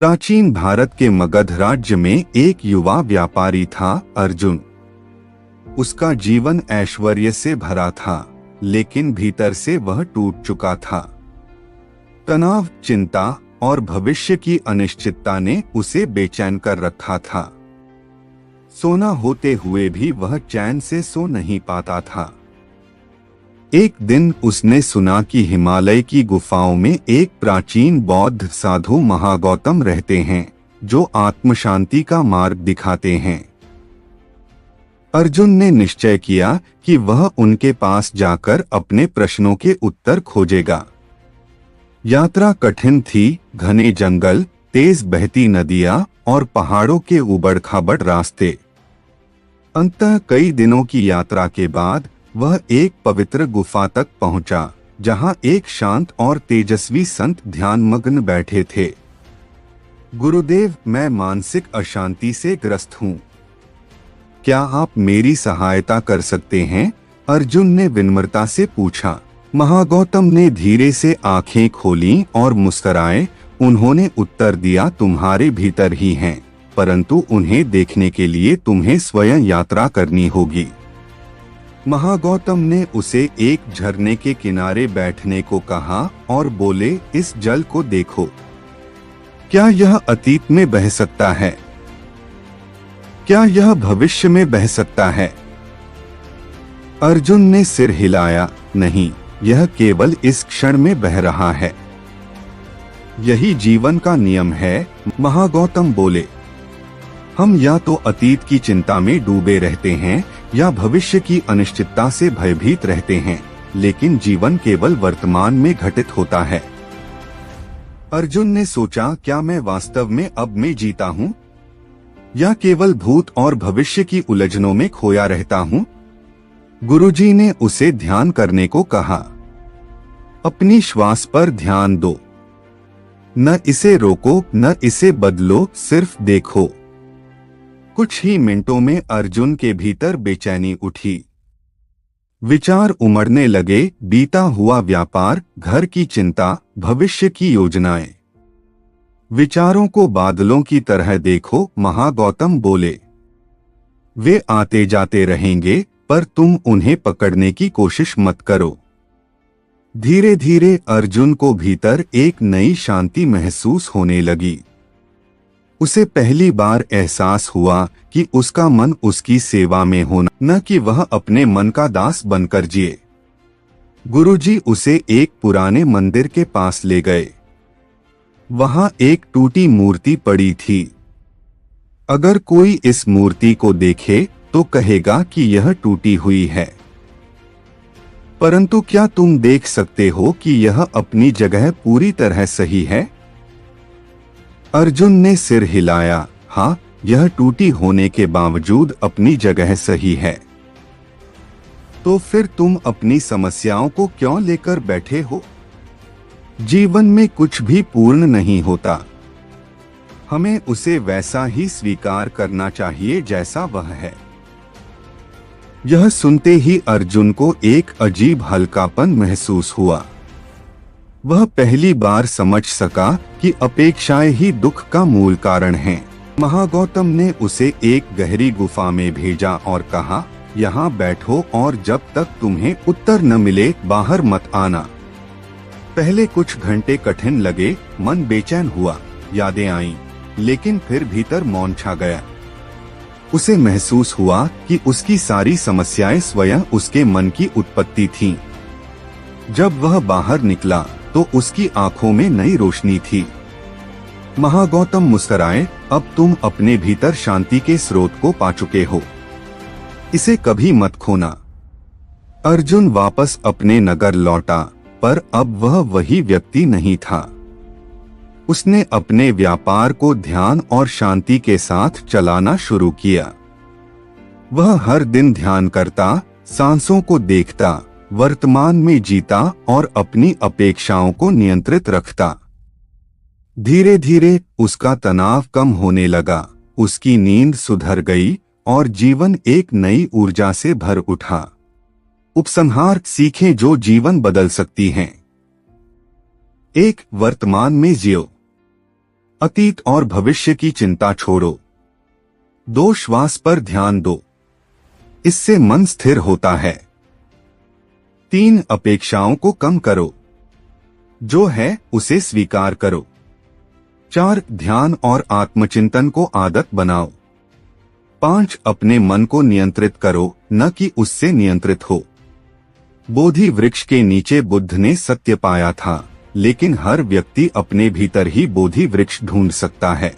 प्राचीन भारत के मगध राज्य में एक युवा व्यापारी था, अर्जुन। उसका जीवन ऐश्वर्य से भरा था, लेकिन भीतर से वह टूट चुका था। तनाव, चिंता और भविष्य की अनिश्चितता ने उसे बेचैन कर रखा था। सोना होते हुए भी वह चैन से सो नहीं पाता था। एक दिन उसने सुना कि हिमालय की गुफाओं में एक प्राचीन बौद्ध साधु महागौतम रहते हैं, जो आत्म शांति का मार्ग दिखाते हैं। अर्जुन ने निश्चय किया कि वह उनके पास जाकर अपने प्रश्नों के उत्तर खोजेगा। यात्रा कठिन थी, घने जंगल, तेज बहती नदियां और पहाड़ों के उबड़-खाबड़ रास्ते। अंततः कई दिनों की यात्रा के बाद वह एक पवित्र गुफा तक पहुंचा, जहां एक शांत और तेजस्वी संत ध्यानमग्न बैठे थे। गुरुदेव, मैं मानसिक अशांति से ग्रस्त हूं। क्या आप मेरी सहायता कर सकते हैं? अर्जुन ने विनम्रता से पूछा। महागौतम ने धीरे से आंखें खोलीं और मुस्कुराए। उन्होंने उत्तर दिया, तुम्हारे भीतर ही हैं, परंतु उन्हें देखने के लिए तुम्हें स्वयं यात्रा करनी होगी। महागौतम ने उसे एक झरने के किनारे बैठने को कहा और बोले, इस जल को देखो। क्या यह अतीत में बह सकता है? क्या यह भविष्य में बह सकता है? अर्जुन ने सिर हिलाया, नहीं, यह केवल इस क्षण में बह रहा है। यही जीवन का नियम है, महागौतम बोले। हम या तो अतीत की चिंता में डूबे रहते हैं या भविष्य की अनिश्चितता से भयभीत रहते हैं, लेकिन जीवन केवल वर्तमान में घटित होता है। अर्जुन ने सोचा, क्या मैं वास्तव में अब में जीता हूँ या केवल भूत और भविष्य की उलझनों में खोया रहता हूँ? गुरुजी ने उसे ध्यान करने को कहा। अपनी श्वास पर ध्यान दो, न इसे रोको न इसे बदलो, सिर्फ देखो। कुछ ही मिनटों में अर्जुन के भीतर बेचैनी उठी। विचार उमड़ने लगे, बीता हुआ व्यापार, घर की चिंता, भविष्य की योजनाएं। विचारों को बादलों की तरह देखो, महागौतम बोले। वे आते जाते रहेंगे, पर तुम उन्हें पकड़ने की कोशिश मत करो। धीरे धीरे अर्जुन को भीतर एक नई शांति महसूस होने लगी। उसे पहली बार एहसास हुआ कि उसका मन उसकी सेवा में होना, न कि वह अपने मन का दास बनकर जिए। गुरुजी उसे एक पुराने मंदिर के पास ले गए। वहां एक टूटी मूर्ति पड़ी थी। अगर कोई इस मूर्ति को देखे तो कहेगा कि यह टूटी हुई है, परंतु क्या तुम देख सकते हो कि यह अपनी जगह पूरी तरह सही है? अर्जुन ने सिर हिलाया, हाँ, यह टूटी होने के बावजूद अपनी जगह सही है। तो फिर तुम अपनी समस्याओं को क्यों लेकर बैठे हो? जीवन में कुछ भी पूर्ण नहीं होता। हमें उसे वैसा ही स्वीकार करना चाहिए जैसा वह है। यह सुनते ही अर्जुन को एक अजीब हल्कापन महसूस हुआ। वह पहली बार समझ सका कि अपेक्षाएं ही दुख का मूल कारण हैं। महागौतम ने उसे एक गहरी गुफा में भेजा और कहा, यहाँ बैठो और जब तक तुम्हें उत्तर न मिले बाहर मत आना। पहले कुछ घंटे कठिन लगे, मन बेचैन हुआ, यादें आईं, लेकिन फिर भीतर मौन छा गया। उसे महसूस हुआ कि उसकी सारी समस्याएं स्वयं उसके मन की उत्पत्ति थीं। जब वह बाहर निकला तो उसकी आंखों में नई रोशनी थी। महागौतम मुस्कुराए, अब तुम अपने भीतर शांति के स्रोत को पा चुके हो, इसे कभी मत खोना। अर्जुन वापस अपने नगर लौटा, पर अब वह वही व्यक्ति नहीं था। उसने अपने व्यापार को ध्यान और शांति के साथ चलाना शुरू किया। वह हर दिन ध्यान करता, सांसों को देखता, वर्तमान में जीता और अपनी अपेक्षाओं को नियंत्रित रखता। धीरे धीरे उसका तनाव कम होने लगा, उसकी नींद सुधर गई और जीवन एक नई ऊर्जा से भर उठा। उपसंहार, सीखें जो जीवन बदल सकती हैं। 1. वर्तमान में जियो। अतीत और भविष्य की चिंता छोड़ो। 2 श्वास पर ध्यान दो, इससे मन स्थिर होता है। 3 अपेक्षाओं को कम करो, जो है उसे स्वीकार करो। 4 ध्यान और आत्मचिंतन को आदत बनाओ। 5 अपने मन को नियंत्रित करो, न कि उससे नियंत्रित हो। बोधि वृक्ष के नीचे बुद्ध ने सत्य पाया था, लेकिन हर व्यक्ति अपने भीतर ही बोधि वृक्ष ढूंढ सकता है।